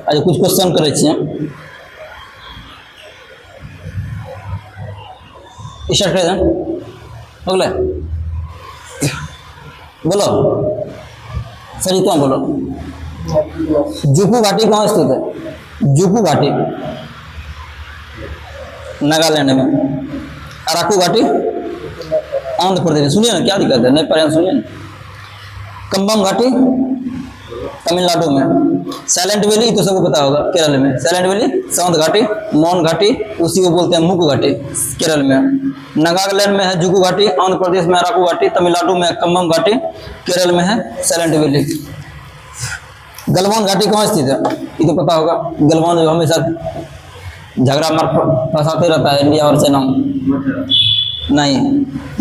अच्छा कुछ क्वेश्चन करे छे, स्टार्ट कर दें। हो गए, बोलो सर, तुम बोलो। जुकू घाटी कहाँ स्थित है? जुकू घाटी नागालैंड में। अराकू घाटी आंध्र प्रदेश में। सुनिए ना, क्या दिक्कत है, नहीं पढ़े सुनिए ना। कंबम घाटी तमिलनाडु में। साइलेंट वैली तो सबको पता होगा, केरल में। साइलेंट वैली, साउंड घाटी, मौन घाटी, उसी को बोलते हैं मुकु घाटी, केरल में। नागालैंड में है जुकू घाटी, आंध्र प्रदेश में अराकू घाटी, तमिलनाडु में कंबम घाटी, केरल में है साइलेंट वैली। गलवान घाटी कहाँ स्थित है? ये तो पता होगा। गलवान जो हमेशा झगड़ा मार फंसाते रहता है इंडिया और चाइना। नहीं,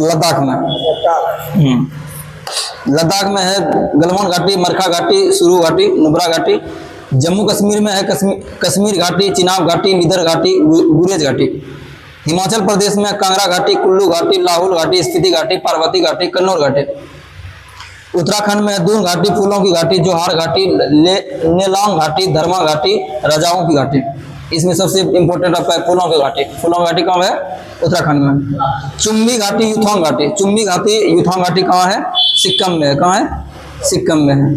लद्दाख में। लद्दाख में है गलवान घाटी, मरखा घाटी, सुरू घाटी, नुब्रा घाटी। जम्मू कश्मीर में है कश्मीर घाटी, चिनाब घाटी, लिदर घाटी, गुरेज घाटी। हिमाचल प्रदेश में कांगड़ा घाटी, कुल्लू घाटी, लाहौल घाटी, स्पीति घाटी, पार्वती घाटी, कन्नौर घाटी। उत्तराखंड में दून घाटी, फूलों की घाटी, जोहार घाटी, नेलांग घाटी, धर्मा घाटी, राजाओं की घाटी। इसमें सबसे इंपॉर्टेंट आपका है फूलों की घाटी। फूलों की घाटी कहाँ है? उत्तराखंड में। चुम्बी घाटी, यूथोंग घाटी। चुम्बी घाटी, यूथोंग घाटी कहाँ है? सिक्किम में। कहाँ है? सिक्किम में है।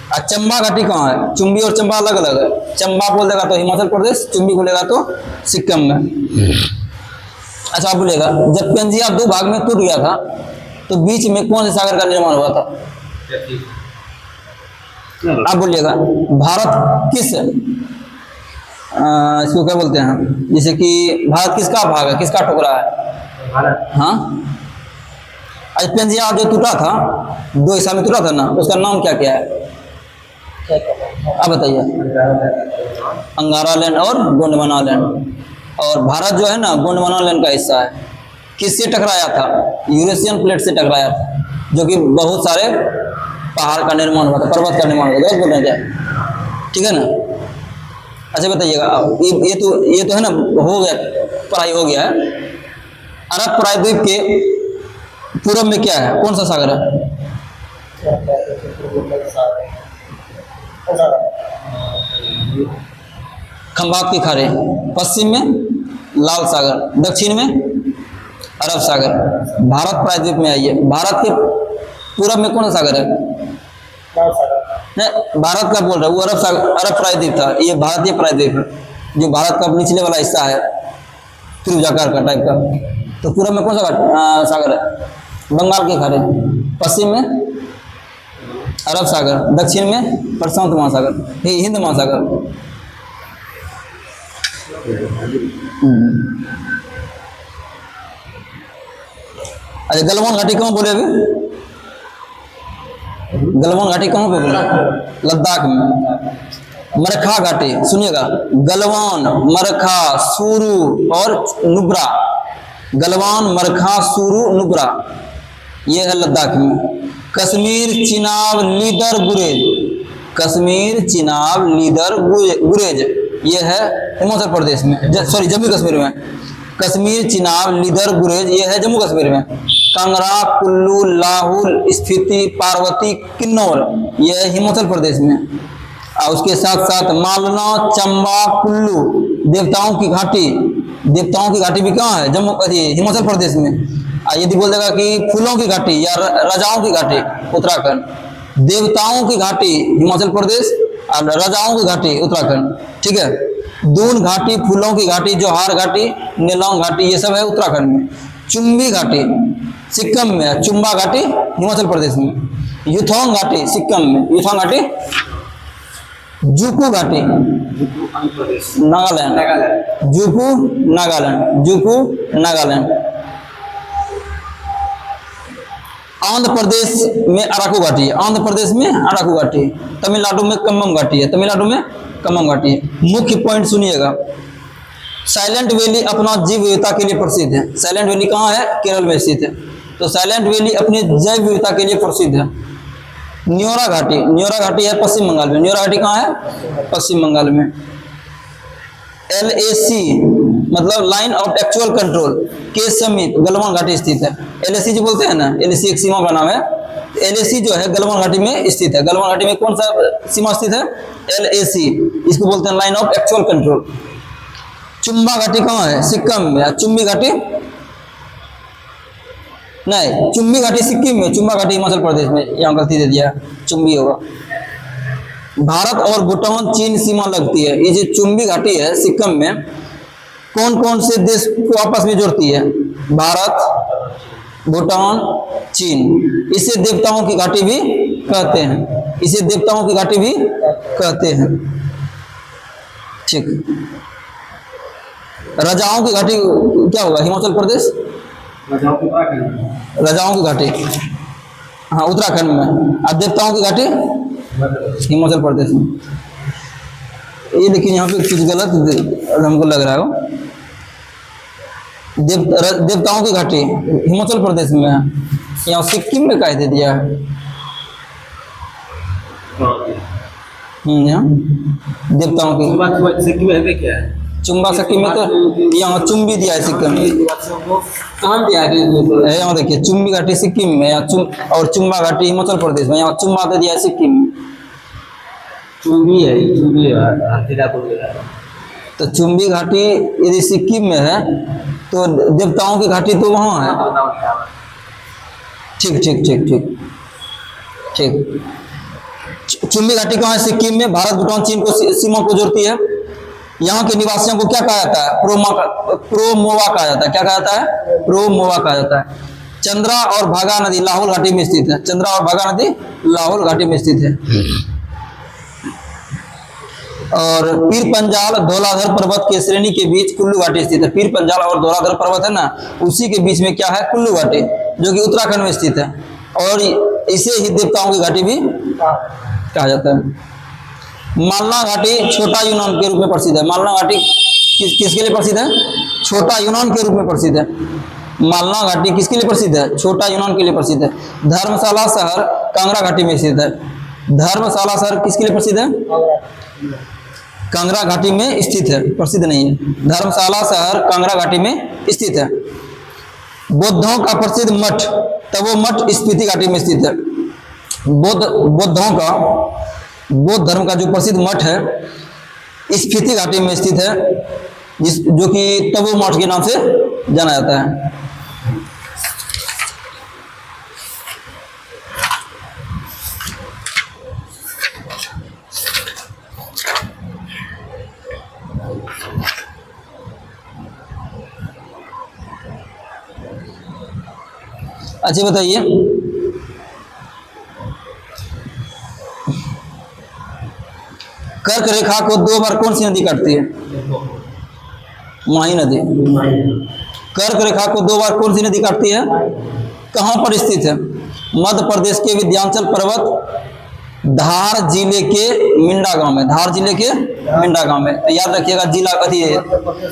और चंबा घाटी कहाँ है? चुम्बी और चंबा अलग अलग है। चंबा बोल देगा तो हिमाचल प्रदेश, चुम्बी बोलेगा तो सिक्किम में। अच्छा, आप बोलेगा जब पेंजिया दो भाग में टूट गया था तो बीच में कौन से सागर का निर्माण हुआ था? आप बोलिएगा भारत किस इसको क्या बोलते हैं, जैसे कि भारत किसका भाग है, किसका टुकड़ा है? भारत। हाँ, आज पेंजिया जो टूटा था 2 हिस्सा में टूटा था ना, उसका नाम क्या क्या है? आप बताइए। अंगारा लैंड और गोंडवाना लैंड। और भारत जो है ना गोंडवाना लैंड का हिस्सा है। किससे टकराया था? यूरेशियन प्लेट से टकराया था, जो कि बहुत सारे पहाड़ का निर्माण हुआ था, पर्वत का निर्माण हुआ था। बोल रहे हैं, ठीक है ना? अच्छा बताइएगा, ये तो है ना, हो गया, पढ़ाई हो गया है। अरब प्रायद्वीप के पूर्व में क्या है? कौन सा सागर है? खंबात की खाड़ी। पश्चिम में लाल सागर, दक्षिण में अरब सागर। भारत प्रायद्वीप में आइए, भारत के पूरब में कौन सा सागर है? नहीं, भारत का बोल रहा है, वो अरब सागर, अरब प्रायद्वीप था, ये भारतीय प्रायद्वीप है, जो भारत का निचले वाला हिस्सा है, त्रिभुजाकार का टाइप का। तो पूरब में कौन सा सागर है? बंगाल की खाड़ी। पश्चिम में अरब सागर, दक्षिण में प्रशांत महासागर, हिंद महासागर। अच्छा, गलवान घाटी कहाँ बोले अभी? गलवान घाटी कहाँ पे बोले? लद्दाख में। मरखा घाटी, सुनिएगा, गलवान, मरखा, सुरू और नुब्रा। गलवान, मरखा, सुरू, नुब्रा, ये है लद्दाख में। कश्मीर, चिनाब, लीदर, गुरेज। कश्मीर, चिनाब, लीदर, गुरेज, ये है हिमाचल प्रदेश में, सॉरी जम्मू कश्मीर में। कश्मीर, चिनाब, लीदर, गुरेज, ये है जम्मू कश्मीर में। कांगड़ा, कुल्लू, लाहौल, स्पीति, पार्वती, किन्नौर, ये है हिमाचल प्रदेश में। और उसके साथ साथ मालना, चंबा, कुल्लू, देवताओं की घाटी। देवताओं की घाटी भी कहाँ है? जम्मू, हिमाचल प्रदेश में। यदि बोल देगा कि फूलों की घाटी या राजाओं की घाटी, उत्तराखंड। देवताओं की घाटी हिमाचल प्रदेश और राजाओं की घाटी उत्तराखंड, ठीक है। दून घाटी, फूलों की घाटी, जोहार घाटी, नीलांग घाटी, ये सब है उत्तराखंड में। चुम्बी घाटी सिक्किम में है, चुम्बा घाटी हिमाचल प्रदेश में। यूथोंग घाटी सिक्किम में, यूथोंग घाटी। जुकू घाटी नागालैंड, जुकू नागालैंड, जुकू नागालैंड। आंध्र प्रदेश में अराकू घाटी है, आंध्र प्रदेश में अराकू घाटी। तमिलनाडु में कम्बम घाटी है, तमिलनाडु में कम्बम घाटी है। मुख्य पॉइंट सुनिएगा, साइलेंट वैली अपना जैव विविधता के लिए प्रसिद्ध है। साइलेंट वैली कहाँ है? केरल में स्थित है। तो साइलेंट वैली अपनी जैव विविधता के लिए प्रसिद्ध है। न्योरा घाटी, न्योरा घाटी है पश्चिम बंगाल में। न्योरा घाटी कहाँ है? पश्चिम बंगाल में। LAC मतलब लाइन ऑफ एक्चुअल कंट्रोल के समीप गलवान घाटी स्थित है। LAC जो बोलते हैं ना, LAC एक सीमा का नाम है, LAC जो है गलवान घाटी में स्थित है। गलवान घाटी में कौन सा सीमा स्थित है? LAC, इसको बोलते हैं line of actual control. Chumba घाटी कहाँ है? सिक्किम में। चुम्बी घाटी नहीं, चुम्बी घाटी सिक्किम में, चुम्बा घाटी हिमाचल प्रदेश में। यहाँ गलती दे दिया, चुम्बी होगा। भारत और भूटान चीन सीमा लगती है। ये जो चुम्बी घाटी है सिक्किम में, कौन कौन से देश को आपस में जोड़ती है? भारत, भूटान, चीन। इसे देवताओं की घाटी भी कहते हैं। इसे देवताओं की घाटी भी कहते हैं। ठीक। राजाओं की घाटी क्या होगा? हिमाचल प्रदेश। राजाओं की घाटी हाँ उत्तराखंड में। और देवताओं की घाटी हिमाचल प्रदेश में। ये लेकिन यहाँ पे कुछ गलत हमको लग रहा है। देवताओं की घाटी हिमाचल प्रदेश में है, यहाँ सिक्किम में कह दे दिया है। यहाँ देवताओं की सिक्किम में क्या है? चुम्बा सिक्किम में, तो यहाँ चुम्बी दिया है सिक्किम में। कहाँ दिया है? यहाँ देखिए चुम्बी घाटी सिक्किम में, और चुम्बा घाटी हिमाचल प्रदेश में। यहाँ चुम्बा दे दिया है सिक्किम में। चुम्बी है, चुम्बी है। तो चुम्बी घाटी यदि सिक्किम में है तो देवताओं की घाटी तो वहाँ है। ठीक ठीक ठीक ठीक ठीक। चुम्बी घाटी कहाँ है? सिक्किम में। भारत, भूटान, चीन को सीमा को जोड़ती है। यहाँ के निवासियों को क्या कहा जाता है? प्रोमोवा कहा जाता है। क्या कहा जाता है? प्रोमोवा कहा जाता है। चंद्रा और भागा नदी लाहौल घाटी में स्थित है। चंद्रा और भागा नदी लाहौल घाटी में स्थित है। और पीर पंजाल धौलाधर पर्वत के श्रेणी के बीच कुल्लू घाटी स्थित है। पीर पंजाल और धौलाधर पर्वत है ना, उसी के बीच में क्या है? कुल्लू घाटी, जो कि उत्तराखंड में स्थित है। और इसे ही देवताओं की घाटी भी कहा जाता है। मालना घाटी छोटा यूनान के रूप में प्रसिद्ध है। मालना घाटी किसके लिए प्रसिद्ध है? छोटा यूनान के रूप में प्रसिद्ध है। मालना घाटी किसके लिए प्रसिद्ध है? छोटा यूनान के लिए प्रसिद्ध है। धर्मशाला शहर कांगड़ा घाटी में स्थित है। धर्मशाला शहर किसके लिए प्रसिद्ध है? कांगड़ा घाटी में स्थित है, प्रसिद्ध नहीं है। धर्मशाला शहर कांगड़ा घाटी में स्थित है। बौद्धों का प्रसिद्ध मठ तवो मठ स्पीति घाटी में स्थित है। बौद्धों का, बौद्ध धर्म का जो प्रसिद्ध मठ है स्पीति घाटी में स्थित है, जो कि तवो मठ के नाम से जाना जाता है। अच्छा बताइए, कर्क रेखा को 2 बार कौन सी नदी काटती है? माही नदी। कर्क रेखा को 2 बार कौन सी नदी काटती है? कहाँ पर स्थित है? मध्य प्रदेश के विंध्याचल पर्वत, धार जिले के मिंडा गांव में। धार जिले के मिंडा गांव में। तो याद रखिएगा जिला अति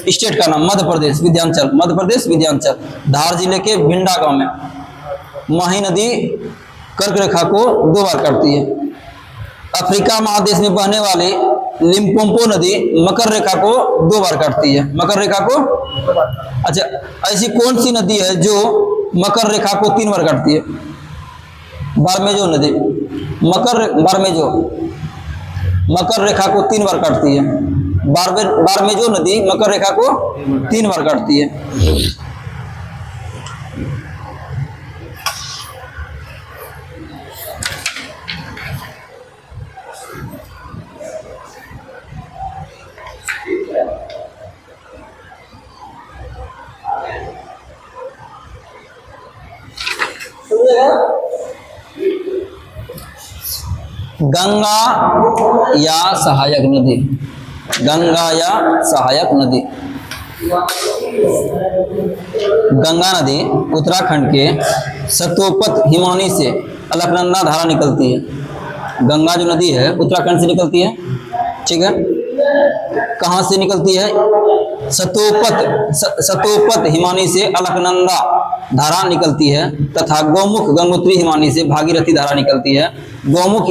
स्टेट का नाम मध्य प्रदेश विंध्याचल, मध्य प्रदेश विंध्याचल। धार जिले के मिंडा गांव में माही नदी कर्क रेखा को 2 बार काटती है। अफ्रीका महादेश में बहने वाली लिम्पोपो नदी मकर रेखा को 2 बार काटती है। मकर रेखा को, अच्छा ऐसी कौन सी नदी है जो मकर रेखा को 3 बार काटती है? बारमेजो नदी। बारमेजो मकर रेखा को 3 बार काटती है। बारमेजो नदी मकर रेखा को 3 बार काटती है। गंगा या सहायक नदी। गंगा या सहायक नदी। गंगा नदी उत्तराखंड के सतोपत हिमानी से अलकनंदा धारा निकलती है। गंगा जो नदी है उत्तराखंड से निकलती है, ठीक है। कहाँ से निकलती है? सतोपत हिमानी से अलकनंदा धारा निकलती है, तथा गौमुख गंगोत्री हिमानी से भागीरथी धारा निकलती है। गौमुख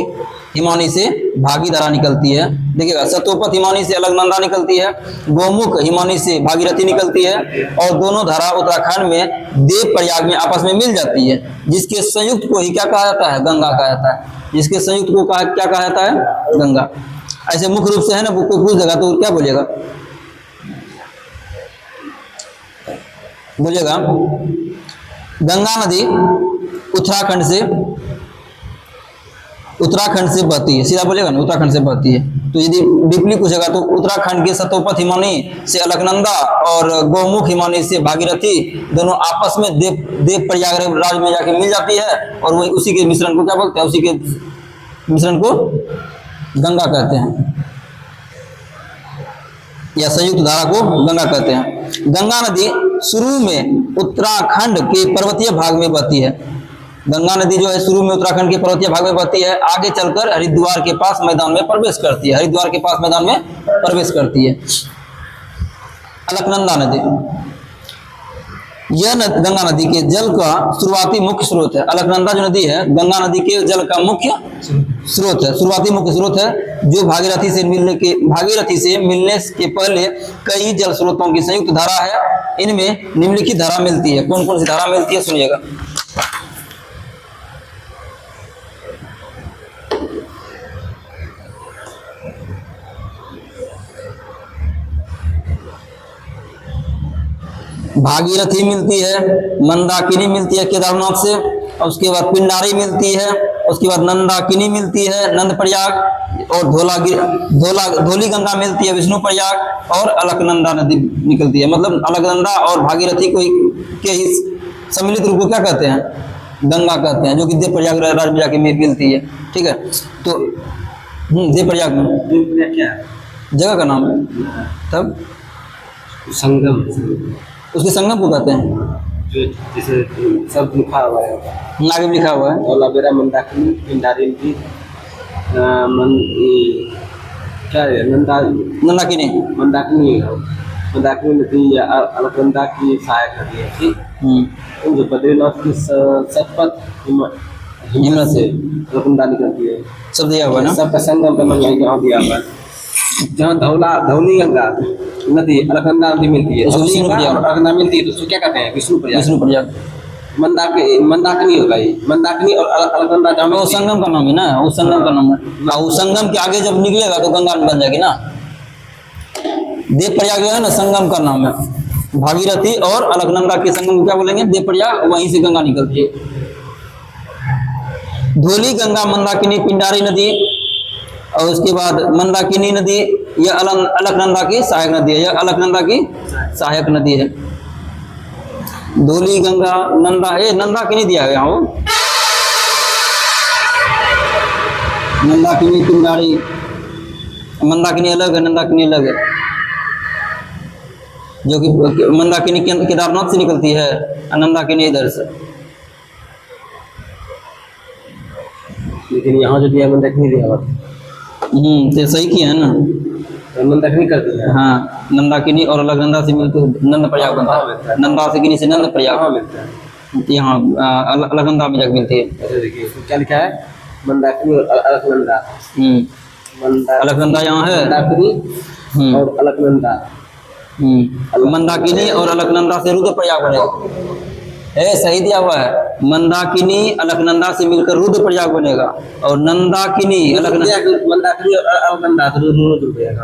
हिमानी से भागीधारा निकलती है। देखिएगा, सतोपथ हिमानी से अलकनंदा निकलती है, गोमुख हिमानी से भागीरथी निकलती है, और दोनों धारा उत्तराखंड में देव प्रयाग में आपस में मिल जाती है, जिसके संयुक्त को ही क्या कहा जाता है? गंगा कहा जाता है। जिसके संयुक्त को क्या कहा जाता है? गंगा। ऐसे मुख्य रूप से है ना, कोई पूछ देगा तो क्या बोलिएगा? बोलिएगा, गंगा नदी उत्तराखंड से बहती है, सीधा बोलेगा ना, उत्तराखंड से बहती है। तो यदि डीपली पूछेगा तो उत्तराखंड के सतोपथ हिमानी से अलकनंदा और गौमुख हिमानी से भागीरथी दोनों आपस में देव प्रयागराज में जाके मिल जाती है, और वही उसी के मिश्रण को क्या बोलते हैं? उसी के मिश्रण को गंगा कहते हैं, या संयुक्त धारा को गंगा कहते हैं। गंगा नदी शुरू में उत्तराखंड के पर्वतीय भाग में बहती है। गंगा नदी जो है शुरू में उत्तराखंड के पर्वतीय भाग में बहती है, आगे चलकर हरिद्वार के पास मैदान में प्रवेश करती है। हरिद्वार के पास मैदान में प्रवेश करती है। अलकनंदा नदी, यह गंगा नदी के जल का शुरुआती मुख्य स्रोत है। अलकनंदा जो नदी है, गंगा नदी के जल का मुख्य स्रोत है, शुरुआती मुख्य स्रोत है, जो भागीरथी से मिलने के पहले कई जल स्रोतों की संयुक्त धारा है। इनमें निम्नलिखित धारा मिलती है। कौन कौन सी धारा मिलती है? सुनिएगा। भागीरथी मिलती है, मंदाकिनी मिलती है केदारनाथ से, और उसके बाद पिंडारी मिलती है, उसके बाद नंदाकिनी मिलती है नंद प्रयाग, और धौली गंगा मिलती है विष्णु प्रयाग, और अलकनंदा नदी निकलती है। मतलब अलकनंदा और भागीरथी को के ही सम्मिलित रूप को क्या कहते हैं? गंगा कहते हैं, जो कि देव प्रयागराज में जाके मिलती है। ठीक है, तो देव प्रयाग में क्या जगह का नाम है, तब संगम, उसके संगम को कहते हैं। जो जैसे सब लिखा हुआ है, नागिब लिखा हुआ है, और लबेरा मंदाकिनी पिंडारी की क्या है? नंदाकिनी मंदाकिनी नदी या अलकनंदा की सहायक नदी है। ठीक, जो बद्रीनाथ की सतपथ हिमत से अलकनंदा निकलती है। सब दिया हुआ है ना, सबका संगम का नाम यहाँ दिया हुआ है। जहाँ धौली गंगा नदी अलकनंदा नदी मिलती है, धौली गंगा और अलकनंदा मिलती है, तो उसको क्या कहते हैं? विष्णु प्रयाग। मंदाकिनी होगा ये, मंदाकिनी और अलकनंदा जहाँ वो संगम का नाम है ना, उस संगम का नाम है। उस संगम के आगे जब निकलेगा तो गंगा बन जाएगी ना। देव प्रयाग जो है ना, संगम का नाम है। भागीरथी और अलकनंदा के संगम को क्या बोलेंगे? देव प्रयाग। वहीं से गंगा निकलती है। धौली गंगा, मंदाकिनी, पिंडारी नदी, और उसके बाद मंदाकिनी नदी, यह अलकनंदा की सहायक नदी है। यह अलकनंदा की सहायक नदी है। धौली गंगा, नंदाकिनी दिया गया हो, नंदाकिनी, पिंडारी। मंदाकिनी अलग है, नंदाकिनी अलग है, जो कि मंदाकिनी केदारनाथ से निकलती है, नंदाकिनी इधर से। लेकिन यहाँ जो दिया मंदाकिनी दिया हुआ, तो सही किया है ना, मंदाकिनी कर दिया। हाँ, नंदाकिनी और अलकनंदा से मिलकर नंद प्रयाग बनता है। नंदाकिनी से नंद प्रयाग यहाँ अलकनंदा में जाकर मिलती है। देखिए क्या लिखा है? मंदाकिनी और अलकनंदा। अलकनंदा यहाँ है, मंदाकिनी और अलकनंदा। मंदाकिनी और अलकनंदा से रुद्र प्रयाग बनेगा। सही दिया हुआ है। मंदाकिनी अलकनंदा से मिलकर रुद्र प्रयाग बनेगा, और नंदाकिनी मंदाकिनी और अलकनंदा तो रुद्र प्रयाग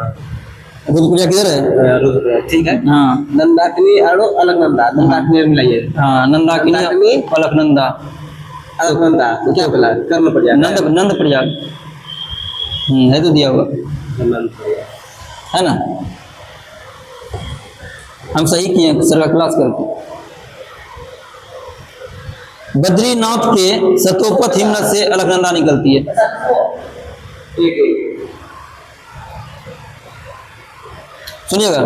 किधर है? रुद्र, ठीक है। हाँ, नंदाकिनी और अलकनंदा, नंदाकिनी मिलाइए। हाँ, नंदाकिनी अलकनंदा, अलकनंदा तो क्या बोला? कर्ण प्रयाग, नंद प्रयाग है, तो दिया हुआ है ना। हम सही किए सर का क्लास करके। बद्रीनाथ के सतोपथ हिमनद से अलकनंदा निकलती है। सुनिएगा,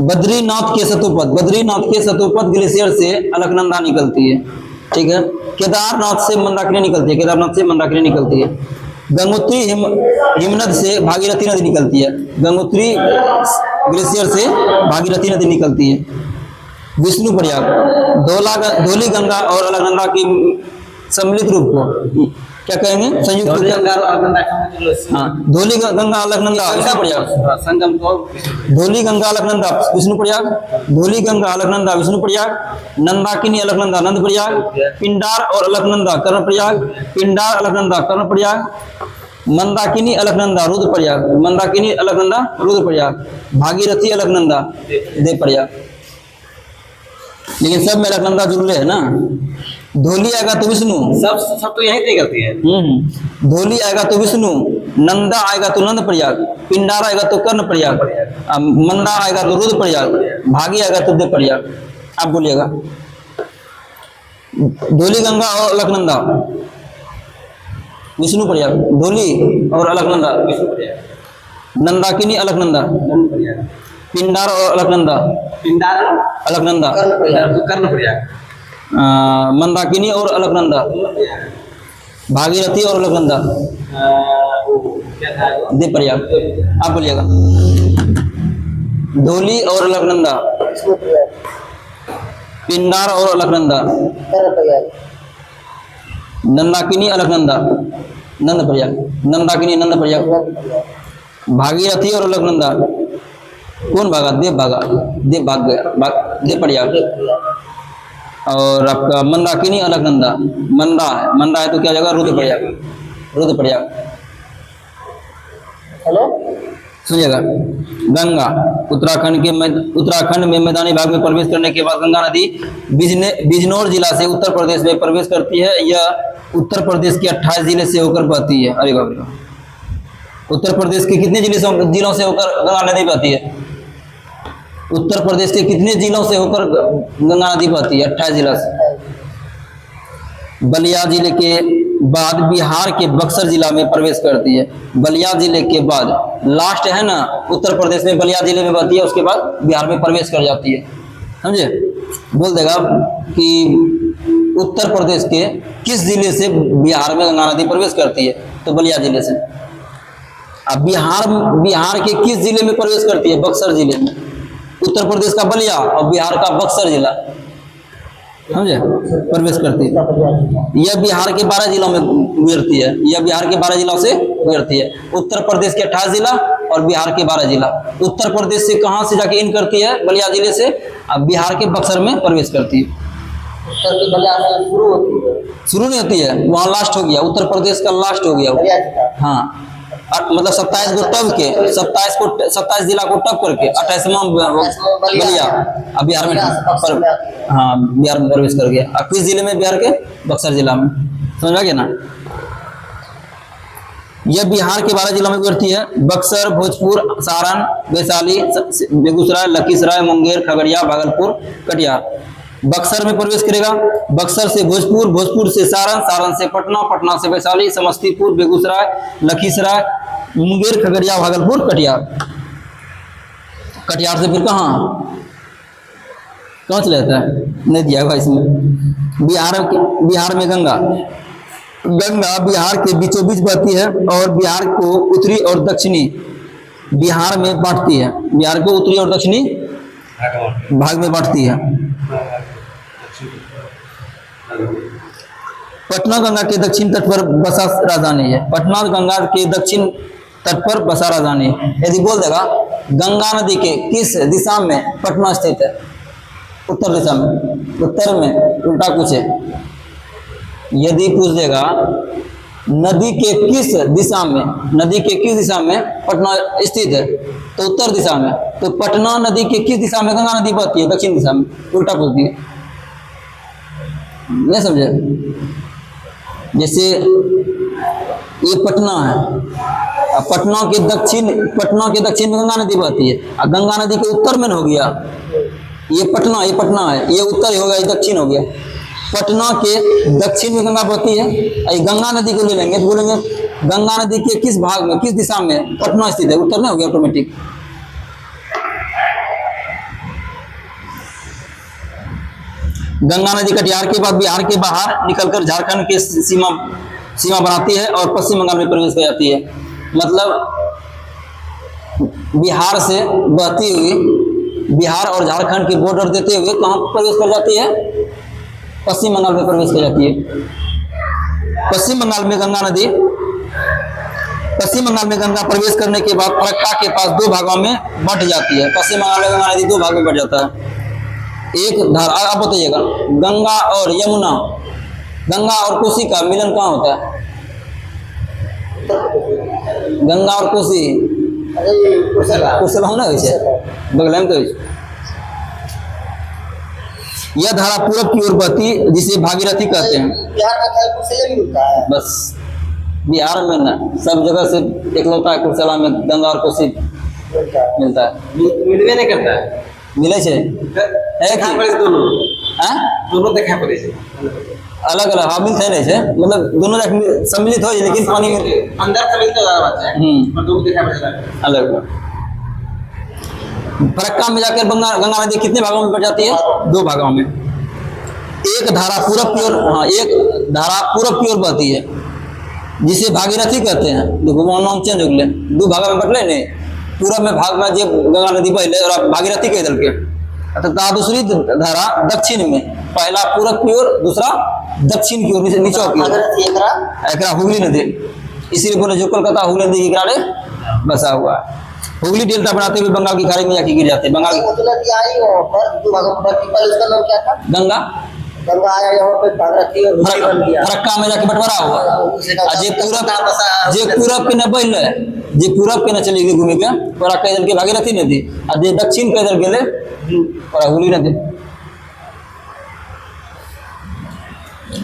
बद्रीनाथ के सतोपथ ग्लेशियर से अलकनंदा निकलती है। ठीक है, केदारनाथ से मंदाकिनी निकलती है। गंगोत्री हिमनद से भागीरथी नदी निकलती है। गंगोत्री ग्लेशियर से भागीरथी नदी निकलती है। विष्णु प्रयाग, धौली गंगा और अलकनंदा की सम्मिलित रूप को क्या कहेंगे? संयुक्त धौली क्या? गंगा और अलकनंदा का जो हाँ, धौली गंगा अलकनंदा विष्णु प्रयाग, संगम को धौली गंगा अलकनंदा विष्णु प्रयाग, धौली गंगा अलकनंदा विष्णु प्रयाग, नंदाकिनी अलकनंदा नंद प्रयाग, पिंडार और अलकनंदा कर्ण प्रयाग, पिंडार अलकनंदा कर्ण प्रयाग, मंदाकिनी अलकनंदा रुद्र प्रयाग, मंदाकिनी अलकनंदा रुद्र प्रयाग, भागीरथी अलकनंदा देव प्रयाग। लेकिन सब में अलकनंदा जुड़ले है ना। धौली आएगा तो विष्णु, सब तो यही तय करती है। धौली आएगा तो विष्णु, नंदा आएगा तो नंद प्रयाग, पिंडार आएगा तो कर्ण प्रयाग, मंदा आएगा तो रुद्र प्रयाग, भागी आएगा तो देव प्रयाग। आप बोलिएगा। धौली गंगा और अलकनंदा विष्णु प्रयाग, धौली और अलकनंदा विष्णु प्रयाग, नंदाकिनी अलकनंदा, नंद प्रयाग, पिंडार और अलकनंदा पिंडार अलकनंदा, कर्ण प्रयाग, मंदाकिनी और अलकनंदा, भागीरथी और अलकनंदा क्या था देव प्रयाग। आप बोलिएगा। धौली और अलकनंदा, पिंडार और अलकनंदा, नंदाकिनी अलकनंदा नंद प्रयाग, नंदाकिनी नंद प्रयाग, भागीरथी और अलकनंदा कौन भागा? देव भागा, देव भाग गया, देव प्रयाग। और आपका मंदाकिनी अलकनंदा, मंदा है तो क्या जगह? रुद्र प्रयाग, रुद्र प्रयाग। हेलो, सुनिएगा। गंगा उत्तराखंड में मैदानी भाग में प्रवेश करने के बाद गंगा नदी बिजनौर जिला से उत्तर प्रदेश में प्रवेश करती है। यह उत्तर प्रदेश के 28 जिले से होकर बहती है। अरे बाप रे, उत्तर प्रदेश के कितने जिलों से होकर गंगा नदी बहती है? उत्तर प्रदेश के कितने जिलों से होकर गंगा नदी बहती है? 28 जिला से। बलिया जिले के बाद बिहार के बक्सर जिला में प्रवेश करती है। बलिया जिले के बाद लास्ट है ना, उत्तर प्रदेश में बलिया जिले में बहती है, उसके बाद बिहार में प्रवेश कर जाती है। समझे? बोल देगा कि उत्तर प्रदेश के किस जिले से बिहार में गंगा नदी प्रवेश करती है? तो बलिया जिले से। अब बिहार के किस जिले में प्रवेश करती है? बक्सर जिले में। उत्तर प्रदेश का बलिया और बिहार का बक्सर जिला, समझे, प्रवेश करती है। यह बिहार के 12 जिलों में गुजरती है। यह बिहार के 12 जिलों से गुजरती है। उत्तर प्रदेश के 28 जिला और बिहार के 12 जिला। उत्तर प्रदेश से कहाँ से जाके इन करती है? बलिया जिले से। अब बिहार के बक्सर में प्रवेश करती है। उत्तर की बलिया से शुरू होती है, शुरू नहीं होती है, वहाँ लास्ट हो गया। उत्तर प्रदेश का लास्ट हो गया। बलिया जिला। हाँ, मतलब 27 को टप के 27 जिला को टप करके 28वां बलिया अब बिहार में हाँ बिहार में प्रवेश कर गया। अब किस जिले में? बिहार के बक्सर जिला में। समझ आ गया ना? यह बिहार के 12 जिलों में गुजरती है। बक्सर, भोजपुर, सारण, वैशाली, बेगूसराय, लखीसराय, मुंगेर, खगड़िया, भागलपुर, कटिहार। बक्सर में प्रवेश करेगा। बक्सर से भोजपुर, भोजपुर से सारण, सारण से पटना, पटना से वैशाली, समस्तीपुर, बेगूसराय, लखीसराय, मुंगेर, खगड़िया, भागलपुर, कटिहार। कटिहार से फिर कहाँ चला जाता है? नहीं दिया हुआ इसमें। बिहार में गंगा बिहार के बीचों बीच बहती है और बिहार को उत्तरी और दक्षिणी बिहार में बांटती है। बिहार को उत्तरी और दक्षिणी भाग में बांटती है। पटना गंगा के दक्षिण तट पर बसा राजधानी है। पटना गंगा के दक्षिण तट पर बसा राजधानी है। यदि बोल देगा गंगा नदी के किस दिशा में पटना स्थित है? उत्तर दिशा में। उत्तर में उल्टा कुछ है। यदि पूछ देगा नदी के किस दिशा में पटना स्थित है, तो उत्तर दिशा में। तो पटना नदी के किस दिशा में गंगा नदी बहती है? दक्षिण दिशा में। उल्टा पूछ दिए, नहीं समझे? जैसे ये पटना है, अब पटना के दक्षिण में गंगा नदी बहती है, और गंगा नदी के उत्तर में हो गया ये पटना है, ये उत्तर हो गया, ये दक्षिण हो गया। पटना के दक्षिण में गंगा बहती है। ये गंगा नदी को ले लेंगे तो बोलेंगे गंगा नदी के किस भाग में, किस दिशा में पटना स्थित है? उत्तर नहीं हो गया ऑटोमेटिक। गंगा नदी कटिहार के बाद बिहार के बाहर निकलकर झारखंड के सीमा बनाती है और पश्चिम बंगाल में प्रवेश कर जाती है। मतलब बिहार से बहती हुई बिहार और झारखंड के बॉर्डर देते हुए कहाँ प्रवेश कर जाती है? पश्चिम बंगाल में प्रवेश कर जाती है। पश्चिम बंगाल में गंगा नदी, पश्चिम बंगाल में गंगा प्रवेश करने के बाद फरक्का के पास दो भागों में बंट जाती है। पश्चिम बंगाल में गंगा नदी दो भागों में बंट जाता है। एक धारा, आप बताइएगा, गंगा और यमुना, गंगा और कोसी का मिलन कहाँ होता है? गंगा और कोसी अरे कुशला कुशल होना है, बगल में तो यह धारा पूरब की ओर बहती जिसे भागीरथी कहते हैं। बिहार में खाली कुशले में मिलता है। बस बिहार में ना, सब जगह से एकलौता है कुर्सेला में गंगा और कोसी मिलता है। मिलवे नहीं करता है, मिले छे देखा पड़े दोनों, हाँ? दोनों देखा पड़े से अलग अलग, हाँ मिलते नहीं छे, मतलब दोनों सम्मिलित हो लेकिन पानी में अंदर से मिलते ज्यादा बात है, पर दोनों देखा पड़े अलग। फरक्का में जाकर गंगा नदी कितने भागों में बट जाती है? दो भागों में। एक धारा पूरब की ओर, हाँ एक धारा पूरब की ओर बहती है जिसे भागीरथी कहते हैं। देखो वहाँ नाम चेंज हो गए, दो भागों में बटले नहीं, पूरब में भाग में जो गंगा नदी बहले और भागीरथी कह दल के, तथा दूसरी धारा दक्षिण में, पहला पूरब की ओर, दूसरा दक्षिण की ओर, नीचे की ओर, एकरा हुगली नदी। इसीलिए बोले जो कोलकाता हुगली नदी के किनारे बसा हुआ है। हुगली डेल्टा बनाते हुए बंगाल की खाड़ी में जाके गिर जाते हैं। बंगाल गंगा फरक्का में जाके बंटवारा हुआ। जे पूरब के न बहल, जे पूरब के न चली गई घूमे के, ओरा कह दल के भागीरथी नदी, और जे दक्षिण कह दल गेले ओरा हुगली नदी।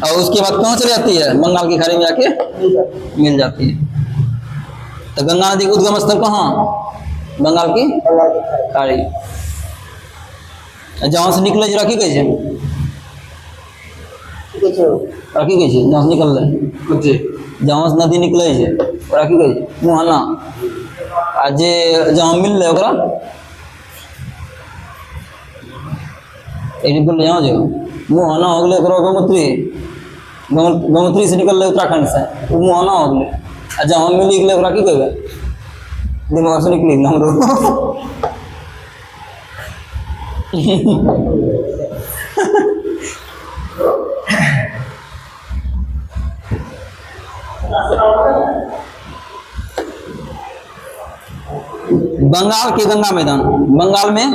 और उसके बाद कहाँ चली जाती है? बंगाल की खाड़ी में जाके मिल जाती है। तो गंगा नदी का उद्गम स्थल कहाँ? बंगाल की खाड़ी। जहाँ से निकले रखी गई है, रखी गई है जहाँ से निकल रहे, जहाँ से नदी निकले है रखी गई है मुहाना। आ जे जहाँ मिल रहे ओकरा बोल यहाँ जो मुहाना हो गए, गंगोत्री, गंगोत्री से निकल रहे उत्तराखंड से, वो मुहाना हो गए। आ जहाँ मिली गए ओकरा की कहबे? दिमाग से निकली हमरो। बंगाल के गंगा मैदान, बंगाल में,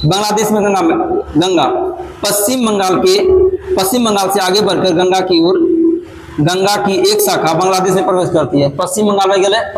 बांग्लादेश में गंगा पश्चिम बंगाल से आगे बढ़कर गंगा की एक शाखा बांग्लादेश में प्रवेश करती है। पश्चिम बंगाल में गए